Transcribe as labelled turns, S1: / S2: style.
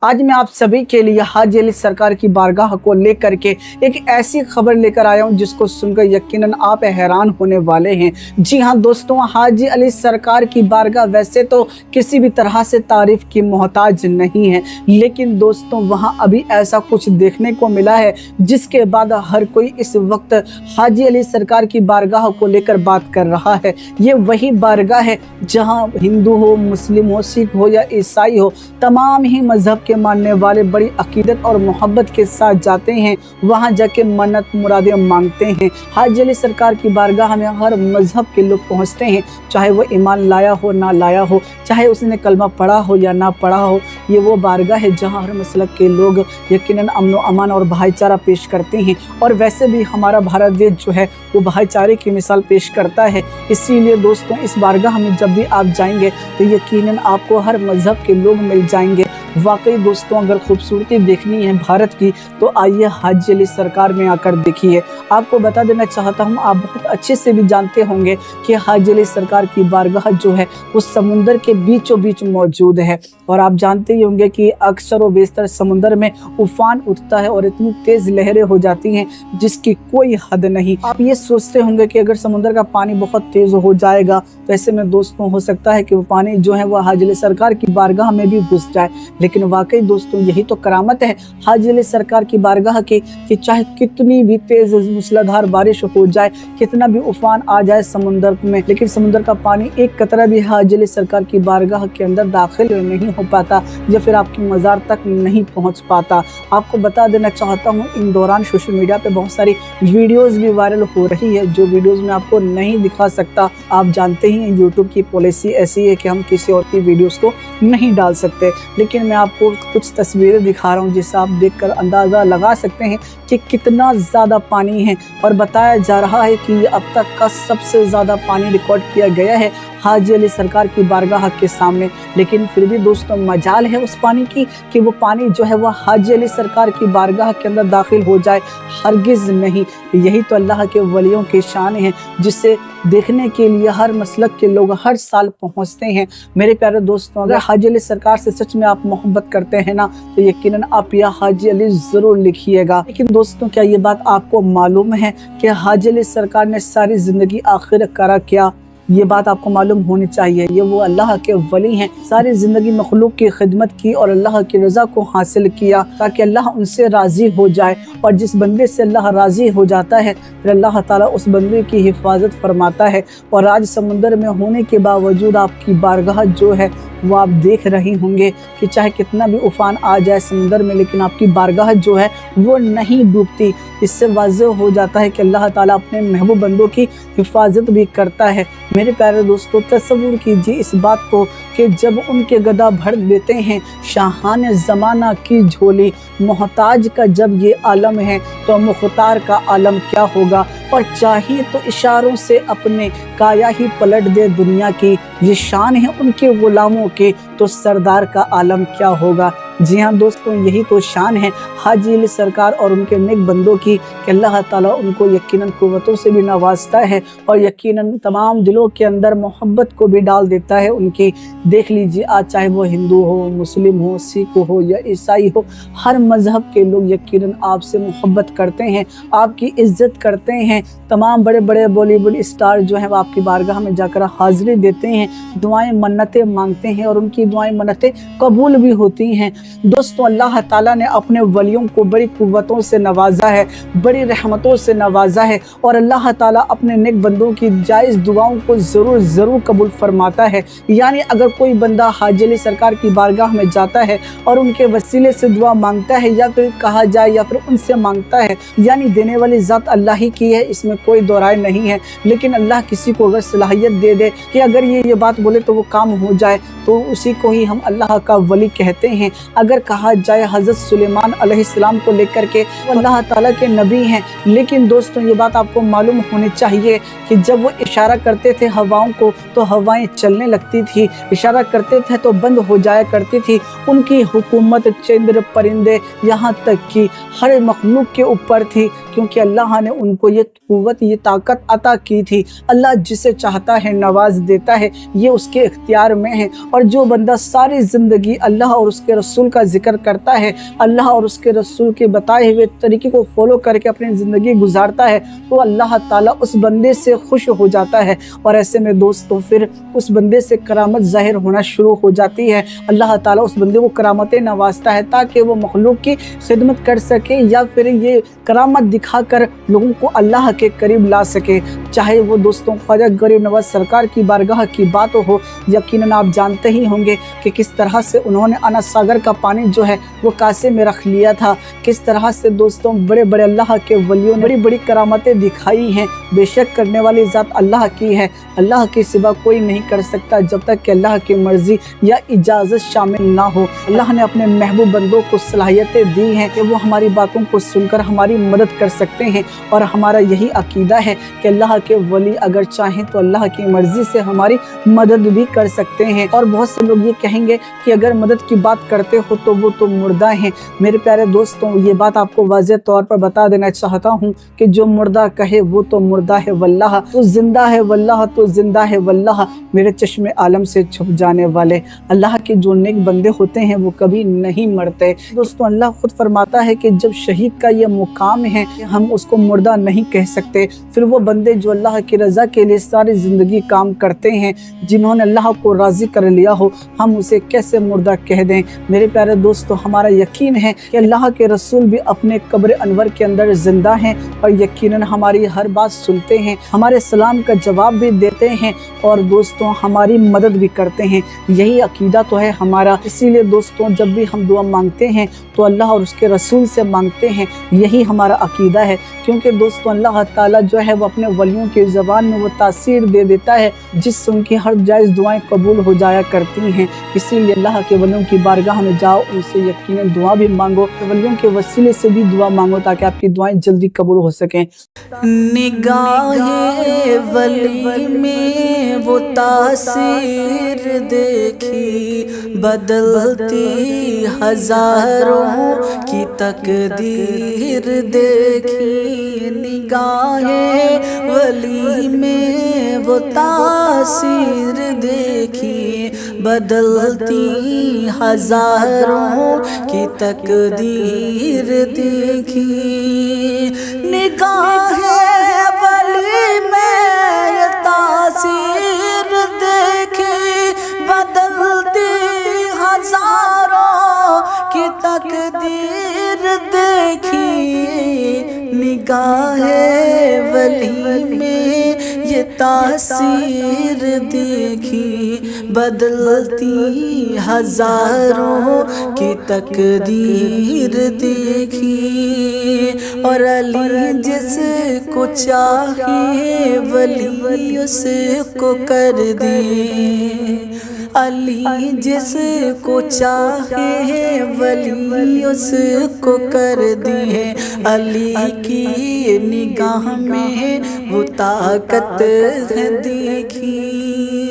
S1: आज मैं आप सभी के लिए हाजी अली सरकार की बारगाह को लेकर के एक ऐसी खबर लेकर आया हूं जिसको सुनकर यकीनन आप हैरान होने वाले हैं। जी हां दोस्तों, हाजी अली सरकार की बारगाह वैसे तो किसी भी तरह से तारीफ की मोहताज नहीं है, लेकिन दोस्तों वहां अभी ऐसा कुछ देखने को मिला है जिसके बाद हर कोई इस वक्त हाजी अली सरकार की बारगाह को लेकर बात कर रहा है। ये वही बारगाह है जहां हिंदू हो, मुस्लिम हो, सिख हो या ईसाई हो, तमाम ही मजहब के मानने वाले बड़ी अकीदत और मोहब्बत के साथ जाते हैं, वहां जाके मन्नत मुरादें मांगते हैं। हाजी अली सरकार की बारगाह में हर मजहब के लोग पहुंचते हैं, चाहे वो ईमान लाया हो ना लाया हो, चाहे उसने कलमा पढ़ा हो या ना पढ़ा हो। ये वो बारगाह है जहां हर मसलक के लोग यकीनन अमन व अमान और भाईचारा पेश करते हैं। और वैसे भी हमारा भारत देश जो है वो भाईचारे की मिसाल पेश करता है। इसीलिए दोस्तों इस बारगाह में जब भी आप जाएंगे तो यकीनन आपको हर मजहब के लोग मिल जाएंगे। वाकई दोस्तों अगर खूबसूरती देखनी है भारत की तो आइए हाजी अली सरकार में आकर देखिए। आपको बता देना चाहता हूँ, आप बहुत अच्छे से भी जानते होंगे कि हाजी अली सरकार की बारगाह जो है वो समुंदर के बीचों बीच मौजूद है। और आप जानते ही होंगे कि अक्सर व बेशतर समुंदर में उफान उठता है और इतनी तेज लहरें हो जाती हैं जिसकी कोई हद नहीं। आप ये सोचते होंगे कि अगर समुंदर का पानी बहुत तेज हो जाएगा तो ऐसे में दोस्तों हो सकता है कि वो पानी जो है वो हाजी अली सरकार की बारगाह में भी घुस जाए, लेकिन वाकई दोस्तों यही तो करामत है हाजी अली सरकार की बारगाह की कि चाहे कितनी भी तेज मूसलाधार बारिश हो जाए, कितना भी उफान आ जाए समुंदर में, लेकिन समुंदर का पानी एक कतरा भी हाजी अली सरकार की बारगाह के अंदर दाखिल नहीं हो पाता या फिर आपकी मज़ार तक नहीं पहुंच पाता। आपको बता देना चाहता हूं, इन दौरान सोशल मीडिया पे बहुत सारी वीडियोस भी वायरल हो रही है जो वीडियोस में आपको नहीं दिखा सकता। आप जानते ही हैं यूट्यूब की पॉलिसी ऐसी है कि हम किसी और की वीडियोस को नहीं डाल सकते, लेकिन मैं आपको कुछ तस्वीरें दिखा रहा हूं जिससे आप देखकर अंदाज़ा लगा सकते हैं कि कितना ज़्यादा पानी है। और बताया जा रहा है कि ये अब तक का सबसे ज़्यादा पानी रिकॉर्ड किया गया है हाजी अली सरकार की बारगाह के सामने। लेकिन फिर भी दोस्तों मजाल है उस पानी की कि वो पानी जो है वो हाजी अली सरकार की बारगाह के अंदर दाखिल हो जाए, हरगिज़ नहीं। यही तो अल्लाह के वलियों की शान है जिसे देखने के लिए हर मसलक के लोग हर साल पहुंचते हैं। मेरे प्यारे दोस्तों, अगर हाजी अली सरकार से सच में आप मोहब्बत करते हैं ना तो यकीनन आप या हाजी अली ज़रूर लिखिएगा। लेकिन दोस्तों क्या ये बात आपको मालूम है कि हाजी अली सरकार ने सारी ज़िंदगी आखिर करा क्या? ये बात आपको मालूम होनी चाहिए। ये वो अल्लाह के वली हैं, सारी ज़िंदगी मखलूक की खिदमत की और अल्लाह की रज़ा को हासिल किया ताकि अल्लाह उनसे राज़ी हो जाए। और जिस बंदे से अल्लाह राज़ी हो जाता है फिर अल्लाह ताला उस बंदे की हिफाजत फरमाता है। और आज समुंदर में होने के बावजूद आपकी बारगाह जो है वो आप देख रहे होंगे कि चाहे कितना भी उफान आ जाए समुंदर में, लेकिन आपकी बारगाह जो है वो नहीं डूबती। इससे वाज़ेह हो जाता है कि अल्लाह ताला अपने महबूब बंदों की हिफाजत भी करता है। मेरे प्यारे दोस्तों तसव्वुर कीजिए इस बात को कि जब उनके गदा भर देते हैं शाहान ज़माना की झोली, मोहताज का जब ये आलम है तो मुख्तार का आलम क्या होगा। और चाहिए तो इशारों से अपने काया ही पलट दे दुनिया की, ये शान है उनके गुलामों की तो सरदार का आलम क्या होगा। जी हाँ दोस्तों, यही तो शान है हाजी अली सरकार और उनके नेक बंदों की कि अल्लाह ताला उनको यकीनन कुव्वतों से भी नवाजता है और यकीनन तमाम दिलों के अंदर मोहब्बत को भी डाल देता है उनकी। देख लीजिए आज चाहे वो हिंदू हो, मुस्लिम हो, सिख हो या ईसाई हो, हर मज़हब के लोग यकीनन आपसे मोहब्बत करते हैं, आपकी इज्जत करते हैं। तमाम बड़े बड़े बॉलीवुड स्टार जो हैं वो आपकी बारगाह में जाकर हाज़िरी देते हैं, दुआएं मन्नतें मांगते हैं और उनकी दुआएं मन्नतें कबूल भी होती हैं। दोस्तों अल्लाह ताला ने अपने वलियों को बड़ी कुव्वतों से नवाजा है, बड़ी रहमतों से नवाजा है और अल्लाह ताला अपने नेक बंदों की जायज़ दुआओं को ज़रूर कबूल फरमाता है। यानी अगर कोई बंदा हाजी अली सरकार की बारगाह में जाता है और उनके वसीले से दुआ मांगता है या फिर कहा जाए या फिर उनसे मांगता है, यानी देने वाली ज़ात अल्लाह ही की है, इसमें कोई दो राय नहीं है। लेकिन अल्लाह किसी को अगर सलाहियत दे दे कि अगर ये बात बोले तो वो काम हो जाए तो उसी को ही हम अल्लाह का वली कहते हैं। अगर कहा जाए हज़रत सुलेमान अलैहिस्सलाम को लेकर के अल्लाह ताला के नबी हैं, लेकिन दोस्तों ये बात आपको मालूम होनी चाहिए कि जब वो इशारा करते थे हवाओं को तो हवाएं चलने लगती थी, इशारा करते थे तो बंद हो जाया करती थी। उनकी हुकूमत चंद्र परिंदे यहाँ तक कि हर मखलूक के ऊपर थी, क्योंकि अल्लाह ने उनको ये कुव्वत ये ताकत अता की थी। अल्लाह जिसे चाहता है नवाज देता है, ये उसके इख्तियार में है। और जो बंदा सारी ज़िंदगी अल्लाह और उसके रसूल रसूल का जिक्र करता है, अल्लाह और उसके रसूल के बताए हुए तरीके को फॉलो करके अपनी ज़िंदगी गुजारता है, तो अल्लाह ताला उस बंदे से खुश हो जाता है। और ऐसे में दोस्तों फिर उस बंदे से करामत ज़ाहिर होना शुरू हो जाती है। अल्लाह ताला उस बंदे को करामतें नवाजता है ताकि वो मखलूक की खिदमत कर सके या फिर ये करामत दिखाकर लोगों को अल्लाह के करीब ला सके। चाहे वो दोस्तों ख्वाजा गरीब नवाज सरकार की बारगाह की बात हो, यकीनन आप जानते ही होंगे कि किस तरह से उन्होंने अना सागर का पानी जो है वो कासे में रख लिया था, किस तरह से दोस्तों बड़े बड़े अल्लाह के वलियों ने बड़ी बड़ी करामतें दिखाई हैं। बेशक करने वाली ज़ात अल्लाह की है, अल्लाह के सिवा कोई नहीं कर सकता जब तक कि अल्लाह की मर्ज़ी या इजाज़त शामिल ना हो। अल्लाह ने अपने महबूब बंदों को सलाहियतें दी हैं कि वो हमारी बातों को सुनकर हमारी मदद कर सकते हैं, और हमारा यही अकीदा है कि अल्लाह के वली अगर चाहें तो अल्लाह की मर्ज़ी से हमारी मदद भी कर सकते हैं। और बहुत से लोग ये कहेंगे कि अगर मदद की बात करते हो तो वो तो मुर्दा हैं। मेरे प्यारे दोस्तों, ये बात आपको वाज़ेह तौर पर बता देना चाहता हूँ कि जो मुर्दा कहे वो तो मुर्दा है वल्लाह, तो जिंदा है वल्लाह, तो जिंदा है वल्लाह। मेरे चश्मे आलम से छुप जाने वाले अल्लाह के जो नेक बंदे होते हैं वो कभी नहीं मरते। दोस्तों अल्लाह खुद फरमाता है कि जब शहीद का ये मुकाम है हम उसको मुर्दा नहीं कह सकते, फिर वो बंदे जो अल्लाह की रज़ा के लिए सारी ज़िंदगी काम करते हैं, जिन्होंने अल्लाह को राज़ी कर लिया हो, हम उसे कैसे मुर्दा कह दें। मेरे प्यारे दोस्तों, हमारा यकीन है कि अल्लाह के रसूल भी अपने कब्र अनवर के अंदर ज़िंदा हैं और यकीनन हमारी हर बात सुनते हैं, हमारे सलाम का जवाब भी देते हैं और दोस्तों हमारी मदद भी करते हैं। यही अकीदा तो है हमारा। इसीलिए दोस्तों जब भी हम दुआ मांगते हैं तो अल्लाह और उसके रसूल से मांगते हैं, यही हमारा अकीदा है। क्योंकि दोस्तों अल्लाह ताला जो है वो अपने वलियों की ज़बान में वो तासीर दे देता है जिससे उनकी हर जायज़ दुआएं कबूल हो जाया करती हैं। इसीलिए अल्लाह के वलियों की बारगाह में जाओ, उनसे यकीनन दुआ भी मांगो, वलियों के वसीले से भी दुआ मांगो ताकि आपकी दुआएं जल्दी कबूल हो सकें।
S2: निगाहे वली में वो तासीर देखी, बदलती हजारों की तकदीर देखी। निगाहे वली में वो तासीर देखी, बदलती हजारों की तकदीर देखी। निगाहे वली में ये तासीर देखी, बदलती हजारों की तकदीर देखी। निगाहे वली में ये तासीर देखी, बदलती हजारों की तकदीर देखी। और अली जिसको चाहे वली उसको कर दे, अली जिसको चाहे वली उसको कर दिए। अली की निगाह में वो ताकत है देखी।